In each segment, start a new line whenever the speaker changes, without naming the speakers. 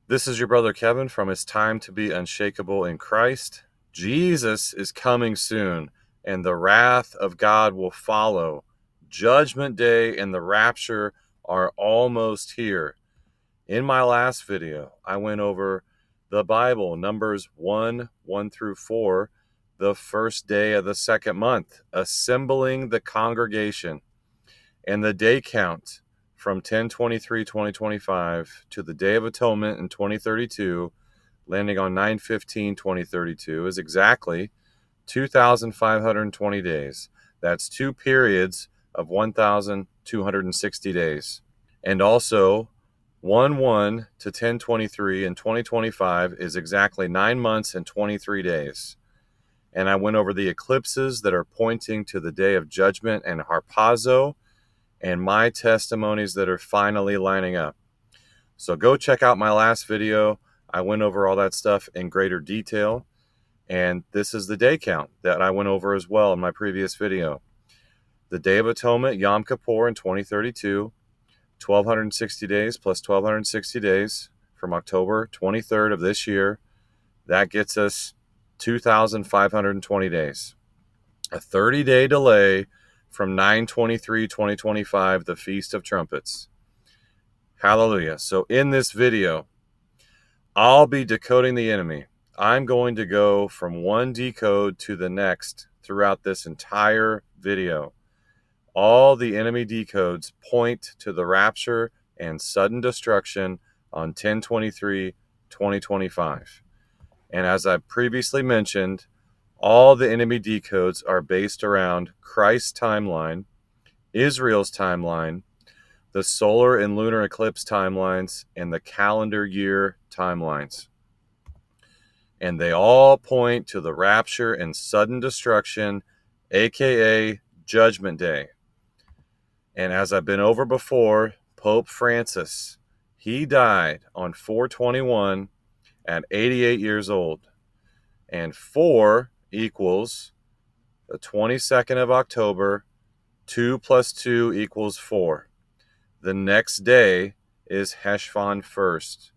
This is your brother Kevin from It's Time to Be Unshakable in Christ. Jesus is coming soon, and the wrath of God will follow. Judgment Day and the rapture are almost here. In my last video, I went over the Bible, Numbers 1 through 4, the first day of the second month, assembling the congregation, and the day count from 10/23/2025 to the Day of Atonement in 2032, landing on 9/15/2032, is exactly 2,520 days. That's two periods of 1,260 days. And also, 1/1 to 10/23 in 2025 is exactly 9 months and 23 days. And I went over the eclipses that are pointing to the Day of Judgment and Harpazo, and my testimonies that are finally lining up. So go check out my last video. I went over all that stuff in greater detail. And this is the day count that I went over as well in my previous video. The Day of Atonement, Yom Kippur in 2032, 1,260 days plus 1,260 days from October 23rd of this year. That gets us 2,520 days. A 30-day delay from 9/23/2025, the Feast of Trumpets. Hallelujah. So in this video, I'll be decoding the enemy. I'm going to go from one decode to the next throughout this entire video. All the enemy decodes point to the rapture and sudden destruction on 10/23/2025. And as I previously mentioned, all the enemy decodes are based around Christ's timeline, Israel's timeline, the solar and lunar eclipse timelines, and the calendar year timelines. And they all point to the rapture and sudden destruction, aka Judgment Day. And as I've been over before, Pope Francis, he died on 4/21 at 88 years old. And 4 equals the 22nd of October. 2 plus 2 equals 4. The next day is Cheshvan 1st.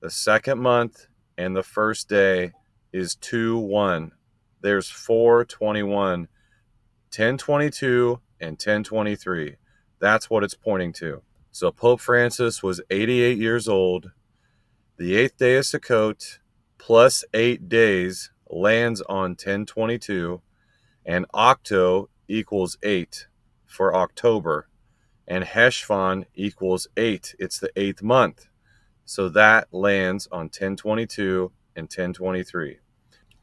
The second month and the first day is 2/1. There's 4/21, 10/22, and 10/23. That's what it's pointing to. So Pope Francis was 88 years old. The 8th day of Sukkot plus 8 days lands on 10/22, and Octo equals 8 for October, and Cheshvan equals 8. It's the 8th month. So that lands on 10/22 and 10/23.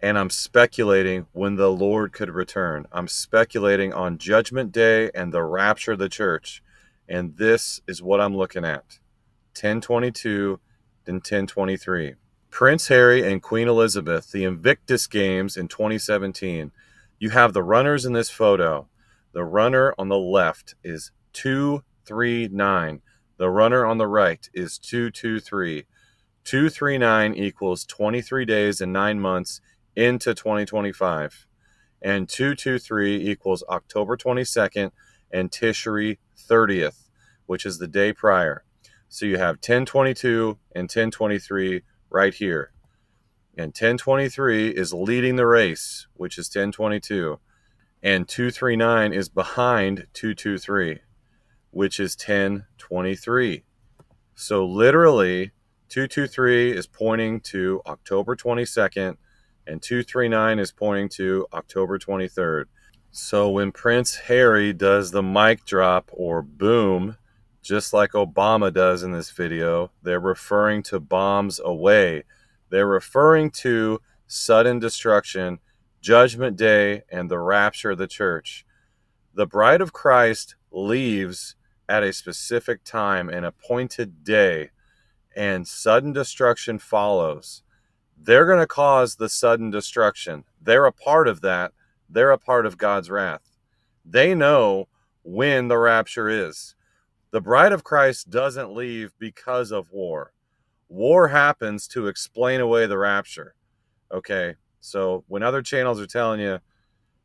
And I'm speculating when the Lord could return. I'm speculating on Judgment Day and the rapture of the church. And this is what I'm looking at. 10/22 and 10/23. Prince Harry and Queen Elizabeth, the Invictus Games in 2017. You have the runners in this photo. The runner on the left is 239. The runner on the right is 223. 239 equals 23 days and 9 months into 2025. And 223 equals October 22nd and Tishri 30th, which is the day prior. So you have 10/22 and 10/23 right here. And 10/23 is leading the race, which is 10/22. And 239 is behind 223, which is 10/23. So literally, 223 is pointing to October 22nd, and 239 is pointing to October 23rd. So when Prince Harry does the mic drop or boom, just like Obama does in this video, they're referring to bombs away. They're referring to sudden destruction, Judgment Day, and the rapture of the church. The bride of Christ leaves at a specific time, an appointed day, and sudden destruction follows. They're going to cause the sudden destruction. They're a part of that. They're a part of God's wrath. They know when the rapture is. The bride of Christ doesn't leave because of war. War happens to explain away the rapture. Okay, so when other channels are telling you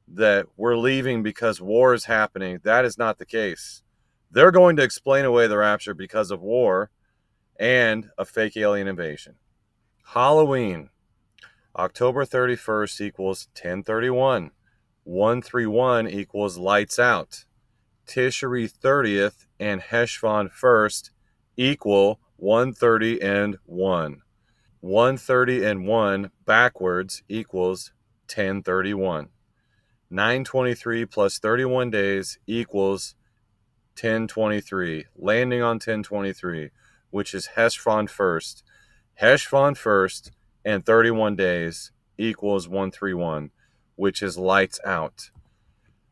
that we're leaving because war is happening, that is not the case. They're going to explain away the rapture because of war, and a fake alien invasion. Halloween, October 31st equals 1031. 131 equals lights out. Tishri 30th and Cheshvan 1st equal 130 and 1. 130 and 1 backwards equals 1031. 923 plus 31 days equals 1023, landing on 1023, which is Cheshvan 1st. Cheshvan 1st and 31 days equals 131, which is lights out.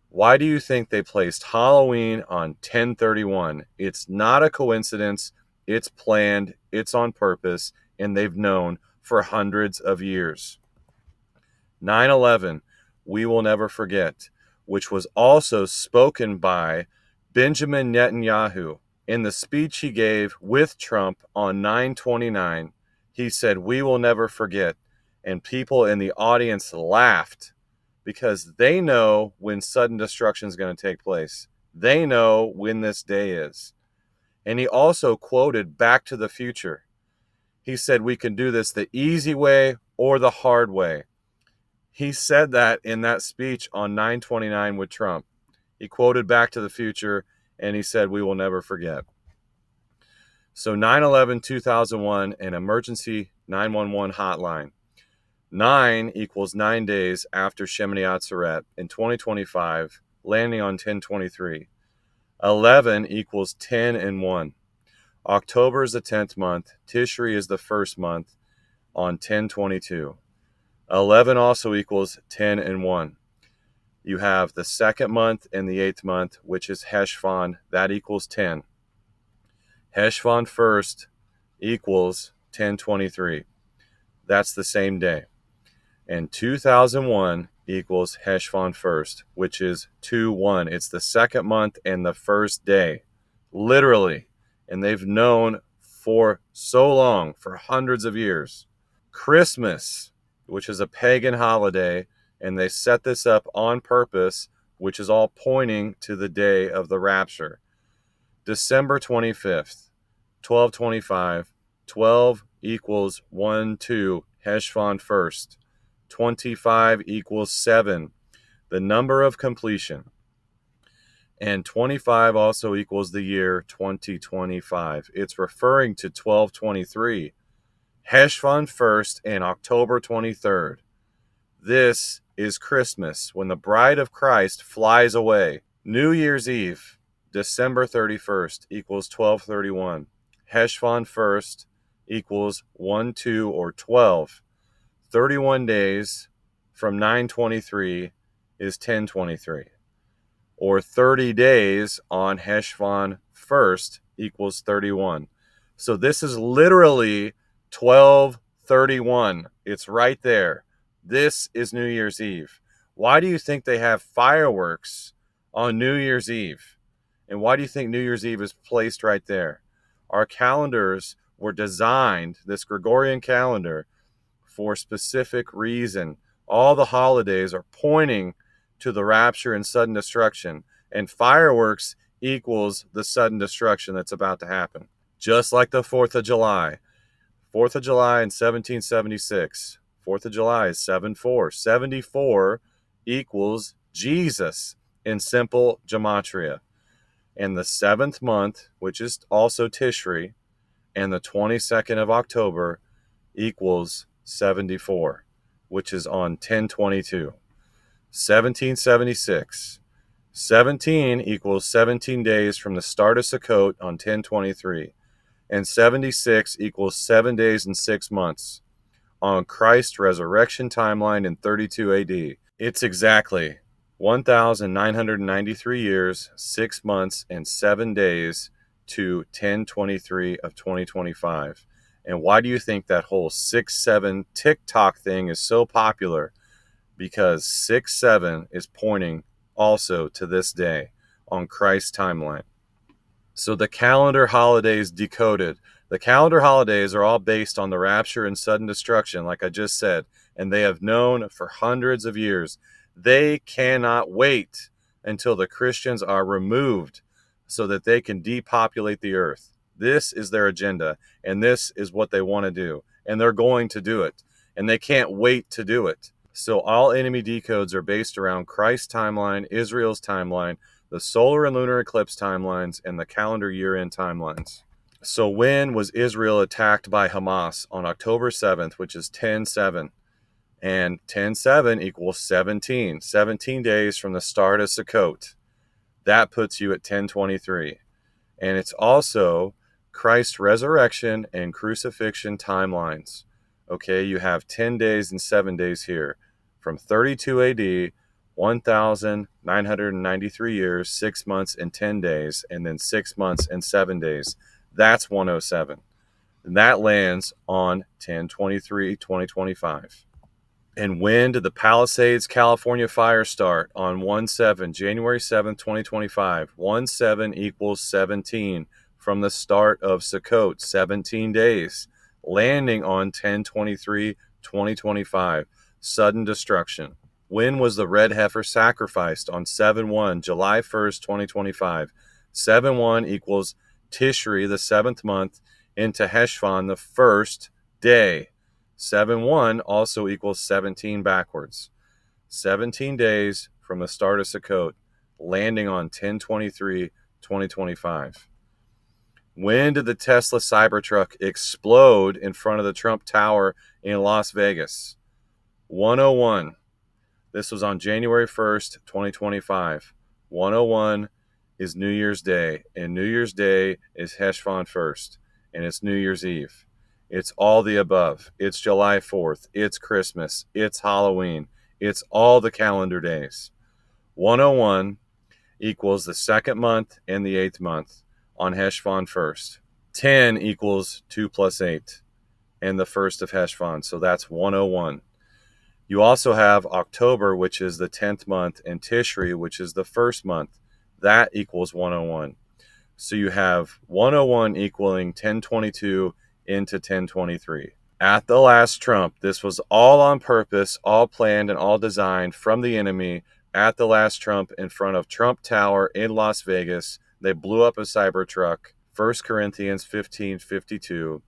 Why do you think they placed Halloween on 1031? It's not a coincidence. It's planned. It's on purpose. And they've known for hundreds of years. 9/11, we will never forget, which was also spoken by Benjamin Netanyahu. In the speech he gave with Trump on 9/29, he said, "We will never forget." And people in the audience laughed because they know when sudden destruction is going to take place. They know when this day is. And he also quoted Back to the Future. He said, "We can do this the easy way or the hard way." He said that in that speech on 9/29 with Trump. He quoted Back to the Future, and he said, "We will never forget." So 9/11, 2001, an emergency 911 hotline. 9 equals 9 days after Shemini Atzeret in 2025, landing on 1023. 11 equals 10 and 1. October is the 10th month. Tishri is the first month on 1022. 11 also equals 10 and 1. You have the second month and the 8th month, which is Cheshvan. That equals 10. Cheshvan 1st equals 1023. That's the same day. And 2001 equals Cheshvan 1st, which is 2-1. It's the second month and the first day. Literally. And they've known for so long, for hundreds of years. Christmas, which is a pagan holiday, and they set this up on purpose, which is all pointing to the day of the rapture. December 25th, 1225. 12 equals 1, 2, Cheshvan 1st. 25 equals 7, the number of completion. And 25 also equals the year 2025. It's referring to 1223. Cheshvan 1st and October 23rd. This is Christmas, when the bride of Christ flies away. New Year's Eve, December 31st equals 1231. Cheshvan 1st equals 1, 2, or 12. 31 days from 923 is 1023. Or 30 days on Cheshvan 1st equals 31. So this is literally 1231. It's right there. This is New Year's Eve. Why do you think they have fireworks on New Year's Eve? And why do you think New Year's Eve is placed right there? Our calendars were designed, this Gregorian calendar, for a specific reason. All the holidays are pointing to the rapture and sudden destruction, and fireworks equals the sudden destruction that's about to happen. Just like the 4th of July. 4th of July in 1776. 4th of July is 7-4. 74 equals Jesus in simple gematria. And the 7th month, which is also Tishri, and the 22nd of October equals 74, which is on 1022. 1776. 17 equals 17 days from the start of Sukkot on 1023. And 76 equals 7 days and 6 months on Christ's resurrection timeline in 32 AD. It's exactly 1,993 years, 6 months, and 7 days to 1023 of 2025. And why do you think that whole 6-7 TikTok thing is so popular? Because 6-7 is pointing also to this day on Christ's timeline. So the calendar holidays decoded. The calendar holidays are all based on the rapture and sudden destruction, like I just said, and they have known for hundreds of years. They cannot wait until the Christians are removed so that they can depopulate the earth. This is their agenda, and this is what they want to do, and they're going to do it, and they can't wait to do it. So all enemy decodes are based around Christ's timeline, Israel's timeline, the solar and lunar eclipse timelines, and the calendar year-end timelines. So when was Israel attacked by Hamas? On October 7th, which is 10-7. And 10-7 equals 17. 17 days from the start of Sukkot. That puts you at 1023. And it's also Christ's resurrection and crucifixion timelines. Okay, you have 10 days and 7 days here. From 32 AD, 1,993 years, 6 months and 10 days, and then 6 months and 7 days. That's 107. And that lands on 10/23/2025. And when did the Palisades, California fire start? On 1/7, January 7th, 2025. 1/7 equals 17 from the start of Sukkot, 17 days, landing on 10/23/2025. Sudden destruction. When was the red heifer sacrificed? On 7/1, July 1st, 2025. 7/1 equals Tishri, the 7th month, into Cheshvan, the first day. 7/1 also equals 17 backwards. 17 days from the start of Sukkot, landing on 10/23/2025. When did the Tesla Cybertruck explode in front of the Trump Tower in Las Vegas? 101. This was on January 1st, 2025. 101 is New Year's Day, and New Year's Day is Cheshvan 1st, and it's New Year's Eve. It's all the above. It's July 4th. It's Christmas. It's Halloween. It's all the calendar days. 101 equals the 2nd month and the 8th month on Cheshvan 1st. 10 equals 2 plus 8 and the 1st of Cheshvan. So that's 101. You also have October, which is the 10th month, and Tishri, which is the 1st month. That equals 101. So you have 101 equaling 1022 into 1023. At the last Trump, this was all on purpose, all planned and all designed from the enemy. At the last Trump, in front of Trump Tower in Las Vegas, they blew up a Cybertruck. 1 Corinthians 15:52.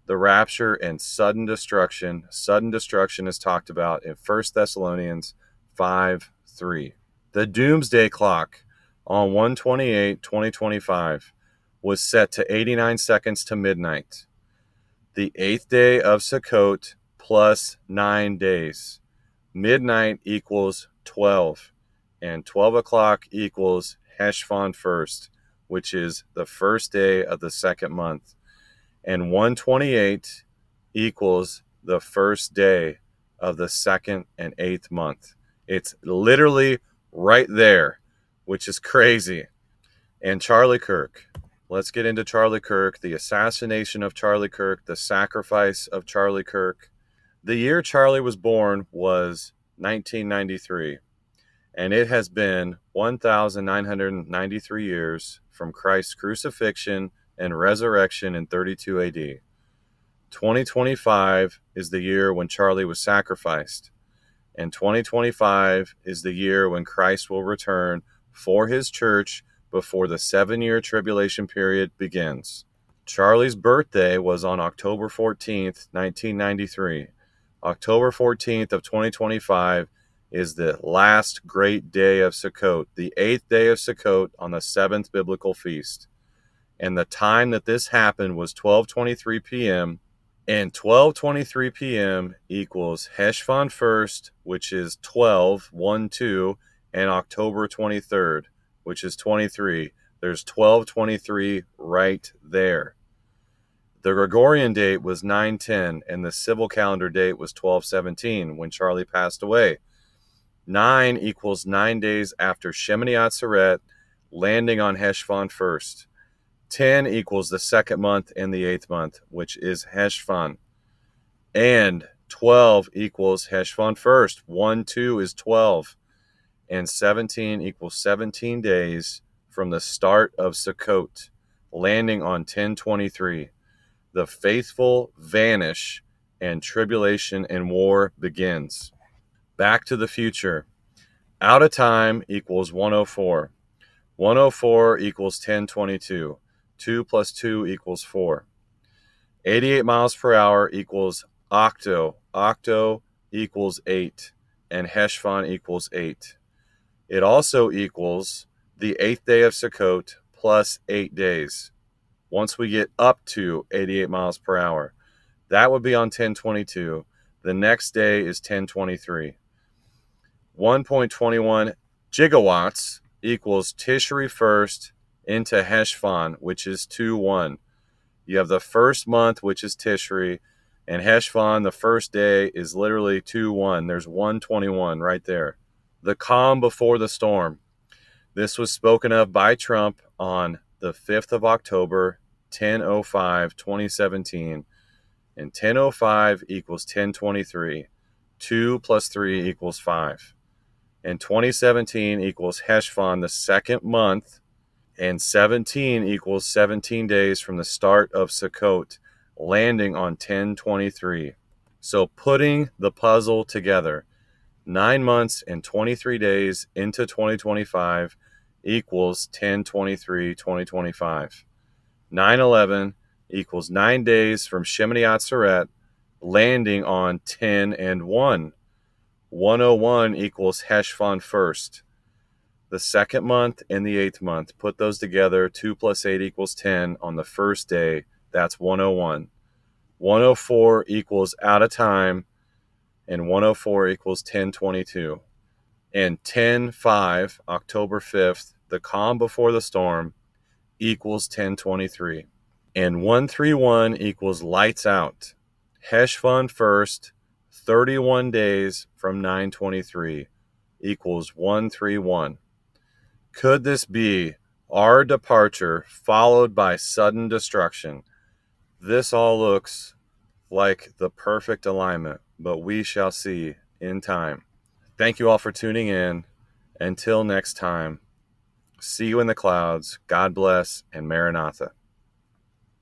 The rapture and sudden destruction. Sudden destruction is talked about in 1 Thessalonians 5:3. The doomsday clock on 1/28/2025 was set to 89 seconds to midnight. The 8th day of Sukkot plus 9 days. Midnight equals 12, and 12 o'clock equals Cheshvan 1st, which is the first day of the 2nd month. And 1/28 equals the first day of the 2nd and 8th month. It's literally right there, which is crazy. And Charlie Kirk. Let's get into Charlie Kirk, the assassination of Charlie Kirk, the sacrifice of Charlie Kirk. The year Charlie was born was 1993, and it has been 1,993 years from Christ's crucifixion and resurrection in 32 AD. 2025 is the year when Charlie was sacrificed, and 2025 is the year when Christ will return for his church before the 7-year tribulation period begins. Charlie's birthday was on October 14th, 1993. October 14th of 2025 is the last great day of Sukkot, the 8th day of Sukkot on the 7th biblical feast. And the time that this happened was 12:23 p.m. And 12:23 p.m. equals Cheshvan 1st, which is 12/1/2, and October 23rd, which is 23. There's 12:23 right there. The Gregorian date was 9/10, and the civil calendar date was 12/17 when Charlie passed away. 9 equals 9 days after Shemini Atzeret, landing on Cheshvan 1st. 10 equals the 2nd month and the 8th month, which is Cheshvan. And 12 equals Cheshvan 1st. 1/2 is 12. And 17 equals 17 days from the start of Sukkot, landing on 1023. The faithful vanish, and tribulation and war begins. Back to the future. Out of time equals 104. 104 equals 1022. 2 plus 2 equals 4. 88 miles per hour equals octo. Octo equals 8. And Cheshvan equals 8. It also equals the 8th day of Sukkot plus 8 days. Once we get up to 88 miles per hour, that would be on 1022. The next day is 1023. 1.21 gigawatts equals Tishri 1st into Cheshvan, which is 2-1. You have the first month, which is Tishri, and Cheshvan, the first day, is literally 2-1. There's 121 right there. The calm before the storm. This was spoken of by Trump on the 5th of October, 10:05, 2017. And 10:05 equals 1023. 2 plus 3 equals 5. And 2017 equals Cheshvan, the second month. And 17 equals 17 days from the start of Sukkot, landing on 1023. So putting the puzzle together, 9 months and 23 days into 2025 equals 1023, 2025. 9/11 equals 9 days from Shemini Atzeret, landing on 10 and 1. 101 equals Cheshvan 1st. The second month and the 8th month, put those together, 2 plus 8 equals 10 on the first day. That's 101. 104 equals out of time, and 104 equals 1022. And 10/5, October 5th, the calm before the storm, equals 1023. And 131 equals lights out. Cheshvan 1st, 31 days from 923 equals 131. Could this be our departure followed by sudden destruction? This all looks like the perfect alignment, but we shall see in time. Thank you all for tuning in. Until next time, see you in the clouds. God bless, and Maranatha.